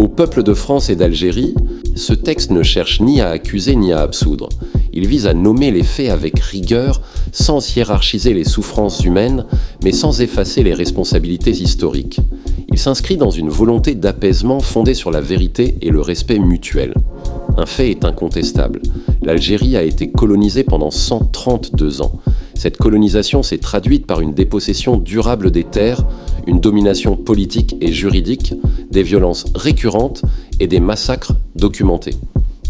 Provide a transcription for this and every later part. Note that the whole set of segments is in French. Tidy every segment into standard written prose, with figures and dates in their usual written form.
Au peuple de France et d'Algérie, ce texte ne cherche ni à accuser ni à absoudre. Il vise à nommer les faits avec rigueur, sans hiérarchiser les souffrances humaines, mais sans effacer les responsabilités historiques. Il s'inscrit dans une volonté d'apaisement fondée sur la vérité et le respect mutuel. Un fait est incontestable. L'Algérie a été colonisée pendant 132 ans. Cette colonisation s'est traduite par une dépossession durable des terres, une domination politique et juridique, des violences récurrentes et des massacres documentés.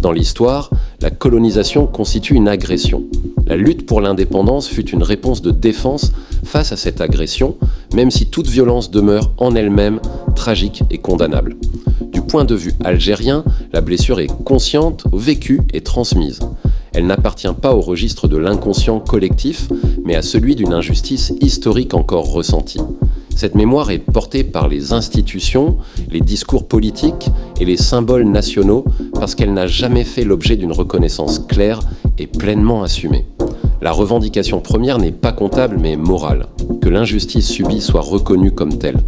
Dans l'histoire, la colonisation constitue une agression. La lutte pour l'indépendance fut une réponse de défense face à cette agression, même si toute violence demeure en elle-même tragique et condamnable. Du point de vue algérien, la blessure est consciente, vécue et transmise. Elle n'appartient pas au registre de l'inconscient collectif, mais à celui d'une injustice historique encore ressentie. Cette mémoire est portée par les institutions, les discours politiques et les symboles nationaux parce qu'elle n'a jamais fait l'objet d'une reconnaissance claire et pleinement assumée. La revendication première n'est pas comptable mais morale, que l'injustice subie soit reconnue comme telle.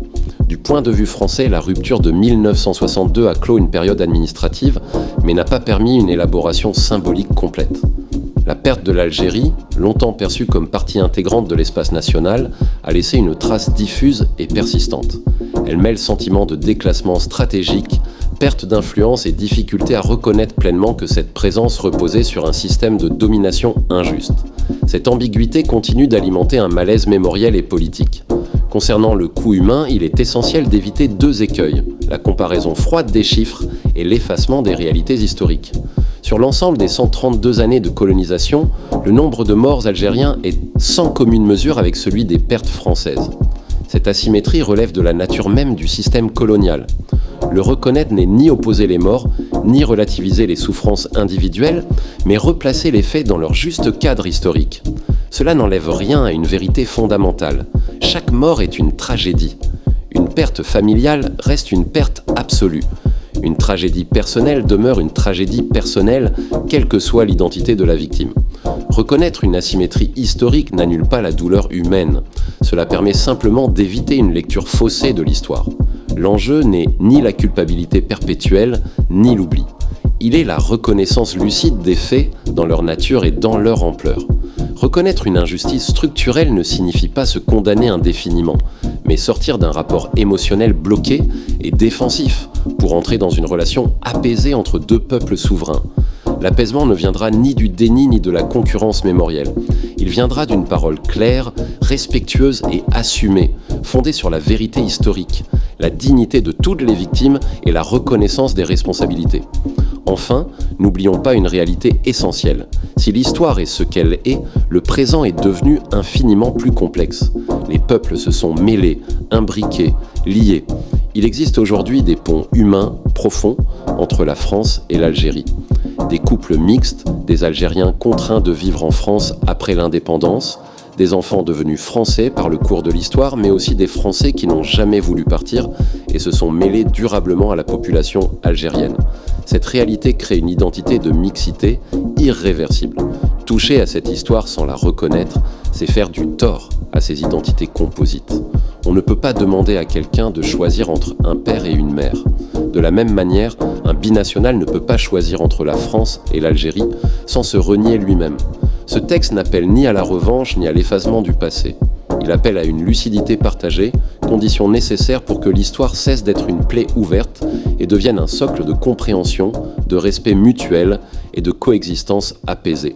Du point de vue français, la rupture de 1962 a clos une période administrative, mais n'a pas permis une élaboration symbolique complète. La perte de l'Algérie, longtemps perçue comme partie intégrante de l'espace national, a laissé une trace diffuse et persistante. Elle mêle sentiments de déclassement stratégique, perte d'influence et difficulté à reconnaître pleinement que cette présence reposait sur un système de domination injuste. Cette ambiguïté continue d'alimenter un malaise mémoriel et politique. Concernant le coût humain, il est essentiel d'éviter deux écueils, la comparaison froide des chiffres et l'effacement des réalités historiques. Sur l'ensemble des 132 années de colonisation, le nombre de morts algériens est sans commune mesure avec celui des pertes françaises. Cette asymétrie relève de la nature même du système colonial. Le reconnaître n'est ni opposer les morts, ni relativiser les souffrances individuelles, mais replacer les faits dans leur juste cadre historique. Cela n'enlève rien à une vérité fondamentale. Chaque mort est une tragédie. Une perte familiale reste une perte absolue. Une tragédie personnelle demeure une tragédie personnelle, quelle que soit l'identité de la victime. Reconnaître une asymétrie historique n'annule pas la douleur humaine. Cela permet simplement d'éviter une lecture faussée de l'histoire. L'enjeu n'est ni la culpabilité perpétuelle, ni l'oubli. Il est la reconnaissance lucide des faits dans leur nature et dans leur ampleur. Reconnaître une injustice structurelle ne signifie pas se condamner indéfiniment, mais sortir d'un rapport émotionnel bloqué et défensif pour entrer dans une relation apaisée entre deux peuples souverains. L'apaisement ne viendra ni du déni ni de la concurrence mémorielle. Il viendra d'une parole claire, respectueuse et assumée, fondée sur la vérité historique, la dignité de toutes les victimes et la reconnaissance des responsabilités. Enfin, n'oublions pas une réalité essentielle. Si l'histoire est ce qu'elle est, le présent est devenu infiniment plus complexe. Les peuples se sont mêlés, imbriqués, liés. Il existe aujourd'hui des ponts humains profonds entre la France et l'Algérie. Des couples mixtes, des Algériens contraints de vivre en France après l'indépendance, des enfants devenus français par le cours de l'histoire, mais aussi des Français qui n'ont jamais voulu partir et se sont mêlés durablement à la population algérienne. Cette réalité crée une identité de mixité irréversible. Toucher à cette histoire sans la reconnaître, c'est faire du tort à ces identités composites. On ne peut pas demander à quelqu'un de choisir entre un père et une mère. De la même manière, un binational ne peut pas choisir entre la France et l'Algérie sans se renier lui-même. Ce texte n'appelle ni à la revanche ni à l'effacement du passé. Il appelle à une lucidité partagée, condition nécessaire pour que l'histoire cesse d'être une plaie ouverte et devienne un socle de compréhension, de respect mutuel et de coexistence apaisée.